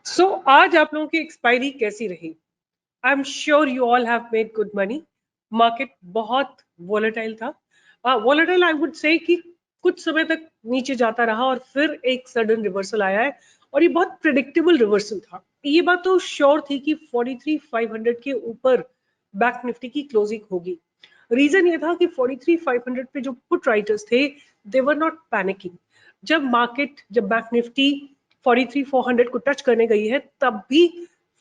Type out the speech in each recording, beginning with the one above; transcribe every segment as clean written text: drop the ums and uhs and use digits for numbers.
सो आज आप लोगों की एक्सपायरी कैसी रही? I am sure you all have made good money. Market बहुत वोलेटाइल था। वोलेटाइल आई वुड से कि कुछ समय तक नीचे जाता रहा और फिर एक सडन रिवर्सल आया है और ये बहुत प्रिडिक्टेबल रिवर्सल था। ये बात तो श्योर थी कि 43,500 के ऊपर बैंक निफ्टी की क्लोजिंग होगी। रीजन ये था कि 43,500 पे जो पुट राइटर्स थे दे वर नॉट पैनिकिंग। जब बैंक निफ्टी 43,400 को टच करने गई है तब भी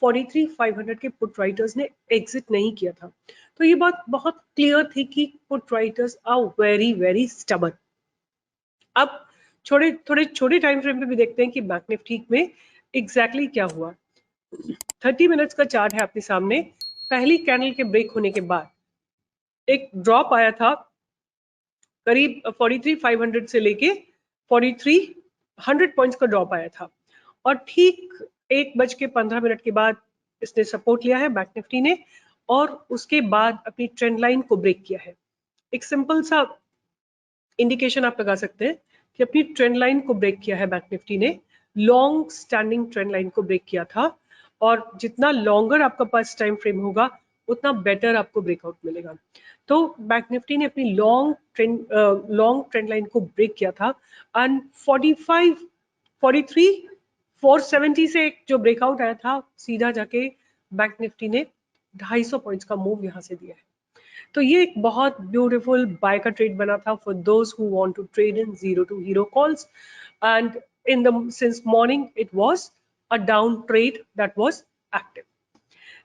43,500 के पुट राइटर्स ने एग्जिट नहीं किया था। तो ये बात बहुत क्लियर थी कि put writers are very very stubborn. अब थोड़े छोटे टाइम फ्रेम पे भी देखते हैं कि बैंक निफ्टी में एग्जैक्टली क्या हुआ। 30 मिनट्स का चार्ट है आपके सामने। पहली कैंडल के ब्रेक होने के बाद एक ड्रॉप आया था करीब 43,500 से लेके 4300 पॉइंट्स का ड्रॉप आया था और ठीक 1:15 के बाद इसने सपोर्ट लिया है बैंक निफ्टी ने और उसके बाद अपनी ट्रेंड लाइन को ब्रेक किया है। एक सिंपल सा इंडिकेशन आप लगा सकते हैं कि अपनी ट्रेंड लाइन को ब्रेक किया है बैंक निफ्टी ने। लॉन्ग स्टैंडिंग ट्रेंड लाइन को ब्रेक किया था और जितना लॉन्गर आपका पास टाइम फ्रेम होगा उतना बेटर आपको ब्रेकआउट मिलेगा। तो बैंक निफ्टी ने अपनी लॉन्ग ट्रेंड लाइन को ब्रेक किया था एंड 470 से एक जो ब्रेकआउट आया था सीधा जाके बैंक निफ्टी ने 250 पॉइंट्स का मूव यहाँ से दिया है। तो ये एक बहुत ब्यूटीफुल बाय का ट्रेड बना था for those who want to trade in zero to hero calls and in the since morning it was a down trade that was active.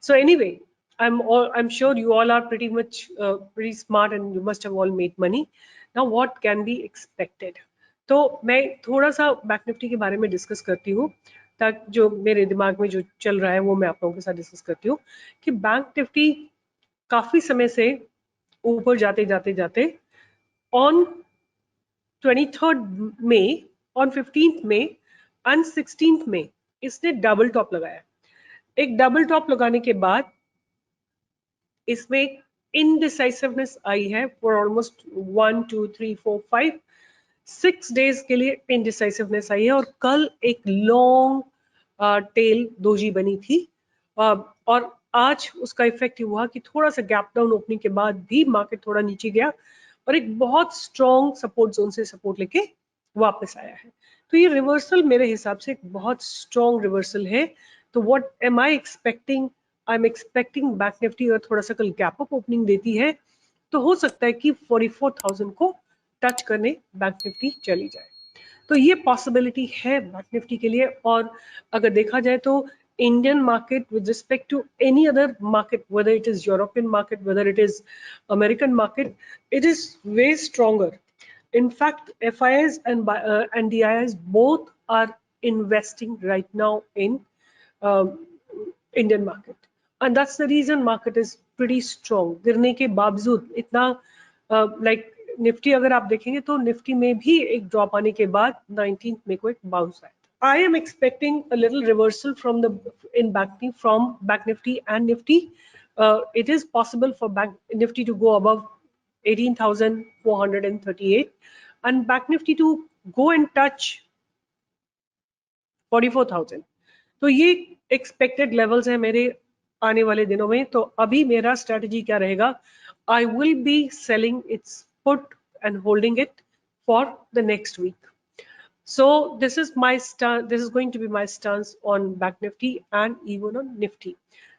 So anyway, I'm sure you all are pretty smart and you must have all made money. Now what can be expected? तो मैं थोड़ा सा bank Nifty के बारे में discuss करती हूँ ताकि जो मेरे दिमाग में जो चल रहा है वो मैं आप लोगों के साथ डिस्कस करती हूँ कि बैंक निफ्टी काफी समय से ऊपर जाते जाते जाते ऑन 23rd मई, ऑन 15th मई एंड 16th मई इसने डबल टॉप लगाया। एक डबल टॉप लगाने के बाद इसमें इनडिसाइसिवनेस आई है फॉर ऑलमोस्ट 1 2 3 4 5 6 डेज के लिए इनडिसाइसिवनेस आई है और कल एक लॉन्ग टेल दोजी बनी थी और आज उसका इफेक्ट हुआ कि थोड़ा सा गैप डाउन ओपनिंग के बाद भी मार्केट थोड़ा नीचे गया और एक बहुत स्ट्रॉन्ग सपोर्ट जोन से सपोर्ट लेके वापस आया है। तो ये रिवर्सल मेरे हिसाब से एक बहुत स्ट्रॉन्ग रिवर्सल है। तो what am I expecting? I am expecting bank Nifty अगर थोड़ा सा कल गैप अप ओपनिंग देती है तो हो सकता है कि 44,000 को टच करने बैंक निफ्टी चली जाए। तो ये पॉसिबिलिटी है बैंक निफ्टी के लिए। और अगर देखा जाए तो Indian market with respect to any other market, whether it is European market, whether it is American market, it is way stronger. In fact, FIs and DIs both are investing right now in um, Indian market, and that's the reason market is pretty strong. गिरने के बावजूद इतना like Nifty अगर आप देखेंगे तो Nifty में भी एक ड्रॉप आने के बाद 19th में को एक बाउंस आया. I am expecting a little reversal from Bank Nifty and Nifty. It is possible for Bank Nifty to go above 18,438 and Bank Nifty to go and touch 44,000. तो ये एक्सपेक्टेड लेवल्स हैं मेरे आने वाले दिनों में. तो अभी मेरा स्ट्रेटजी क्या रहेगा? I will be selling its put and holding it for the next week. So this is my stance. This is going to be my stance on Bank Nifty and even on Nifty,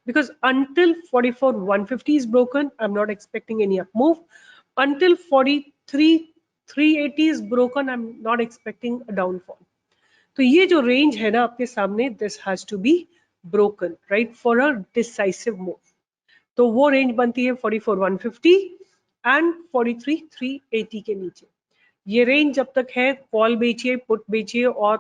because until 44,150 is broken, I'm not expecting any up move. Until 43,380 is broken, I'm not expecting a downfall. तो ये जो range है ना आपके सामने, this has to be broken right for a decisive move. तो वो range बनती है 44,150 एंड 43,380 के नीचे. ये रेंज जब तक है कॉल बेचिए, पुट बेचिए और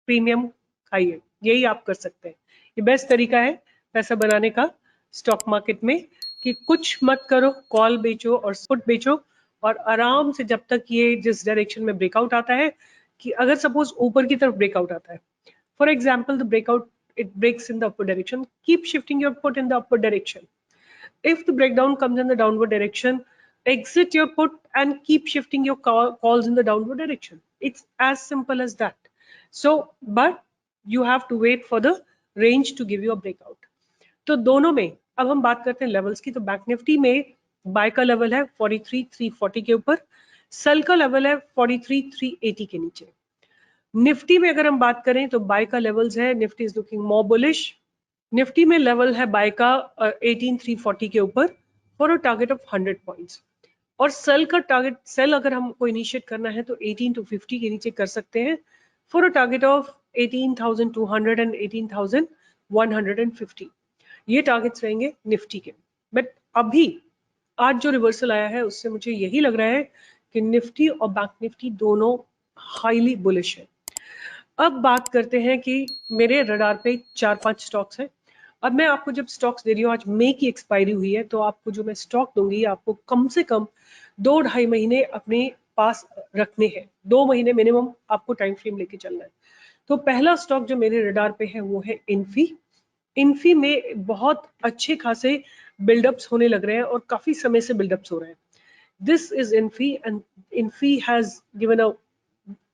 प्रीमियम खाइए. यही आप कर सकते हैं. ये बेस्ट तरीका है पैसा बनाने का स्टॉक मार्केट में कि कुछ मत करो, कॉल बेचो और पुट बेचो और आराम से जब तक ये जिस डायरेक्शन में ब्रेकआउट आता है, कि अगर सपोज ऊपर की तरफ ब्रेकआउट आता है, for example the breakout it breaks in the upward direction, keep shifting your put in the upward direction. If the breakdown comes in the downward direction, exit your put and keep shifting your calls in the downward direction. It's as simple as that. So but you have to wait for the range to give you a breakout. तो दोनों में अब हम बात करते हैं levels की। तो बैंक निफ्टी में बाय का लेवल है 43,340 के ऊपर, सेल का लेवल है 43,380 के नीचे। निफ्टी में अगर हम बात करें तो बाय का लेवल्स है, Nifty is looking more bullish. Nifty में लेवल है बाय का 18,340 के ऊपर for a target of 100 points, और सेल का टारगेट, सेल अगर हमको इनिशिएट करना है तो 18,250 के नीचे कर सकते हैं for a target of 18,200 and 18,150। ये टारगेट्स रहेंगे निफ्टी के। बट अभी आज जो रिवर्सल आया है उससे मुझे यही लग रहा है कि निफ्टी और बैंक निफ्टी दोनों हाईली बुलिश है। अब बात करते हैं कि मेरे रडार पे 4-5 स्टॉक्स हैं। अब मैं आपको जब स्टॉक्स दे रही हूँ, आज मई की एक्सपायरी हुई है, तो आपको जो मैं स्टॉक दूंगी आपको कम से कम 2-2.5 महीने अपने पास रखने हैं। 2 महीने मिनिमम आपको टाइम फ्रेम लेके चलना है। तो पहला स्टॉक जो मेरे रडार पे है वो है इन्फी। इन्फी में बहुत अच्छे खासे बिल्डअप्स होने लग रहे हैं और काफी समय से बिल्डअप्स हो रहे हैं। This is Infy and Infy has given a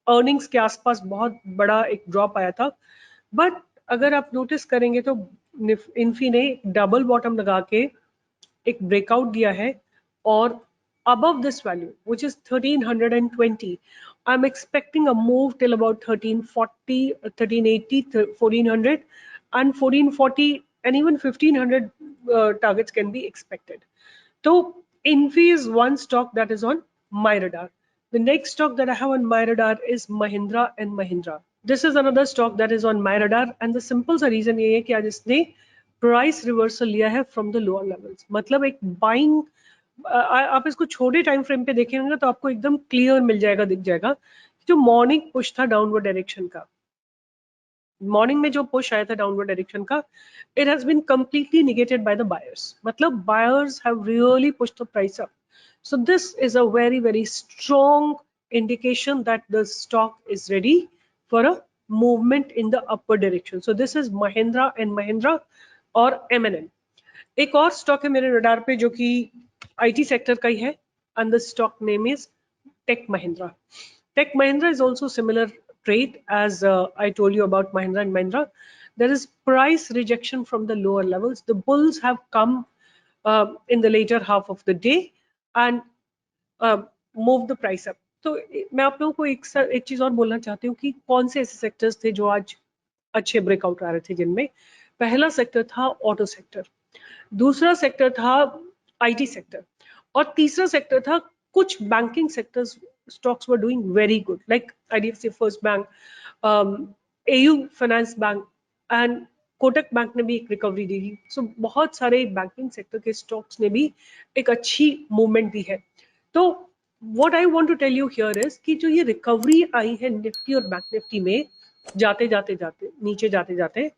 earnings के आसपास बहुत बड़ा एक ड्रॉप आया था, बट अगर आप नोटिस करेंगे तो इन्फी ने डबल बॉटम लगा के एक ब्रेकआउट दिया है, और above this value which is 1320, I'm expecting a move till about 1340, 1380, 1400 and 1440 and even 1500 targets can be expected. So Infi is one stock that is on my radar. The next stock that I have on my radar is Mahindra and Mahindra. This is another stock that is on my radar, and the simple सा reason ये है कि आज इसने price reversal लिया है from the lower levels. मतलब एक बाइंग, आप इसको छोटे टाइम फ्रेम पे देखेंगे तो आपको एकदम क्लियर मिल जाएगा, दिख जाएगा। जो मॉर्निंग पुश था डाउनवर्ड डायरेक्शन का, मॉर्निंग में जो पुश आया था डाउनवर्ड डायरेक्शन का, it has been completely negated by the buyers. मतलब buyers have really pushed the price up. So this is a very very strong indication that the stock is ready for a movement in the upper direction. So this is Mahindra and Mahindra और M&M। एक और stock है मेरे radar पे जो कि IT sector का ही है, and the stock name is Tech Mahindra. Tech Mahindra is also similar trade as I told you about Mahindra and Mahindra. There is price rejection from the lower levels. The bulls have come in the later half of the day and move the price up. तो मैं आप लोगों को एक चीज और बोलना चाहती हूँ कि कौन से ऐसे सेक्टर्स थे जो आज अच्छे ब्रेकआउट आ रहे थे, जिनमें पहला सेक्टर था ऑटो सेक्टर, दूसरा सेक्टर था आईटी सेक्टर, और तीसरा सेक्टर था कुछ banking sectors. Stocks were doing very good like IDFC first bank, AU finance bank and Kotak bank ने भी एक रिकवरी दी थी। सो बहुत सारे बैंकिंग सेक्टर के स्टॉक्स ने भी एक अच्छी मूवमेंट दी है। तो what I want to tell you here is कि जो ये रिकवरी आई है निफ्टी और बैंक निफ्टी में, जाते जाते जाते नीचे जाते जाते,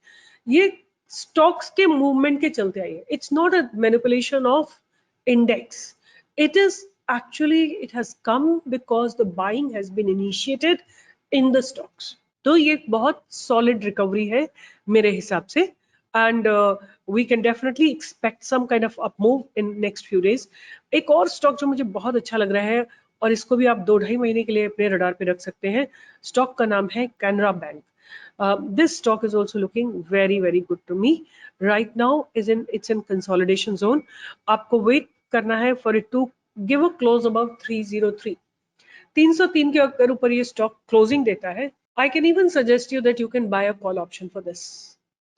ये स्टॉक्स के मूवमेंट के चलते आई है। It's not a manipulation of index, it is actually it has come because the buying has been initiated in the stocks. तो ये बहुत सॉलिड रिकवरी है मेरे हिसाब से, and we can definitely expect some kind of up move in next few days. एक और stock जो मुझे बहुत अच्छा लग रहा है और इसको भी आप 2-2.5 महीने के लिए अपने रडार पे रख सकते हैं, स्टॉक का नाम है Canara bank. This stock is also looking very very good to me right now. It's in consolidation zone. आपको वेट करना है for it to give a close above 303. 303 के अगर ऊपर ये स्टॉक क्लोजिंग देता है, I can even suggest you that you can buy a call option for this.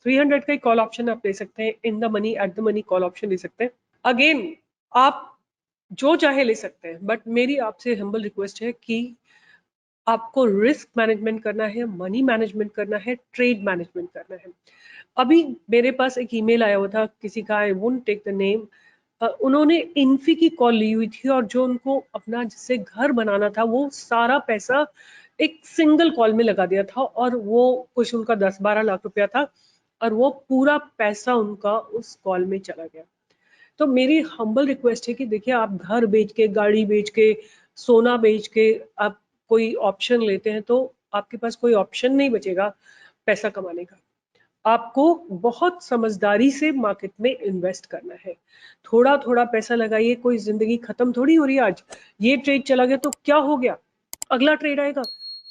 300 का कॉल ऑप्शन आप ले सकते हैं, in the money at the money call option ले सकते हैं। अगेन आप जो चाहे ले सकते हैं, बट मेरी आपसे हम्बल रिक्वेस्ट है कि आपको रिस्क मैनेजमेंट करना है, मनी मैनेजमेंट करना है, ट्रेड मैनेजमेंट करना है। अभी मेरे पास एक ईमेल आया हुआ था किसी का, I won't take the name, उन्होंने इन्फी की कॉल ली हुई थी और जो उनको अपना जिससे घर बनाना था वो सारा पैसा एक सिंगल कॉल में लगा दिया था, और वो कुछ उनका 10-12 लाख रुपया था और वो पूरा पैसा उनका उस कॉल में चला गया। तो मेरी हम्बल रिक्वेस्ट है कि देखिए, आप घर बेच के, गाड़ी बेच के, सोना बेच के आप कोई ऑप्शन लेते हैं तो आपके पास कोई ऑप्शन नहीं बचेगा पैसा कमाने का। आपको बहुत समझदारी से मार्केट में इन्वेस्ट करना है। थोड़ा थोड़ा पैसा लगाइए, कोई जिंदगी खत्म थोड़ी हो रही है। आज ये ट्रेड चला गया तो क्या हो गया, अगला ट्रेड आएगा,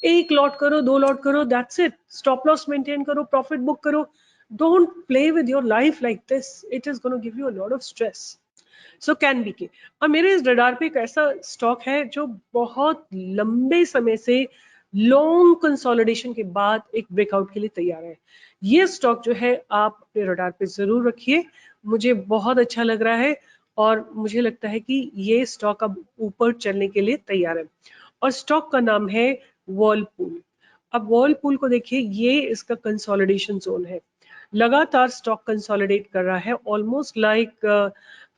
एक लॉट करो, 2 लॉट करो, that's it. Stop loss maintain करो, प्रॉफिट बुक करो, Don't play with your life like this. It is going to give you a lot of stress. So can be के, और मेरे इस रडार पे एक ऐसा स्टॉक है जो बहुत लंबे समय से लॉन्ग कंसोलिडेशन के बाद एक ब्रेकआउट के लिए तैयार है। ये स्टॉक जो है आप अपने रडार पे जरूर रखिए, मुझे बहुत अच्छा लग रहा है और मुझे लगता है कि ये स्टॉक अब ऊपर चलने के लिए तैयार है। और स्टॉक का नाम है वर्लपूल। अब वर्लपूल को देखिए, ये इसका कंसोलिडेशन जोन है, लगातार स्टॉक कंसोलिडेट कर रहा है, ऑलमोस्ट लाइक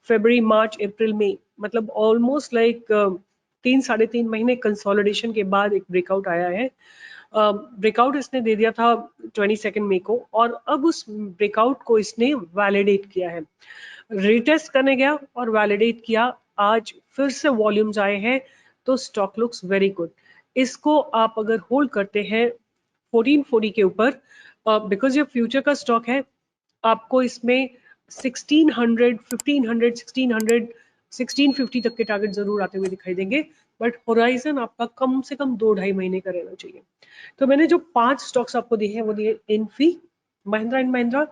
फरवरी मार्च अप्रैल मई, मतलब ऑलमोस्ट लाइक 3 साढ़े 3 महीने कंसोलिडेशन के बाद एक ब्रेकआउट आया है। ब्रेकआउट इसने दे दिया था 22 मई को, और अब उस ब्रेकआउट को इसने वैलिडेट किया है, रिटेस्ट करने गया और वैलिडेट किया। आज फिर से वॉल्यूम्स आए हैं, तो स्टॉक लुक्स वेरी गुड। इसको आप अगर होल्ड करते हैं 1440 के ऊपर, बिकॉज ये फ्यूचर का स्टॉक है, आपको इसमें 1600, 1500, 1600, 1650 तक के टारगेट जरूर आते हुए दिखाई देंगे, बट होराइजन आपका कम से कम 2-2.5 महीने का रहना चाहिए। तो मैंने जो 5 स्टॉक्स आपको दिए हैं वो दिए Infy, Mahindra and Mahindra,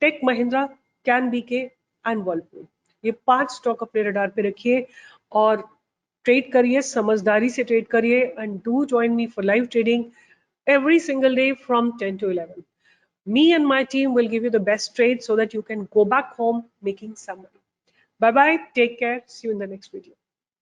Tech Mahindra, Can BK and Whirlpool. ये 5 स्टॉक अपने रडार पे रखिए और ट्रेड करिए, समझदारी से ट्रेड करिए, and do join me for live trading every single day from 10 to 11. Me and my team will give you the best trade so that you can go back home making some money. Bye bye. Take care. See you in the next video.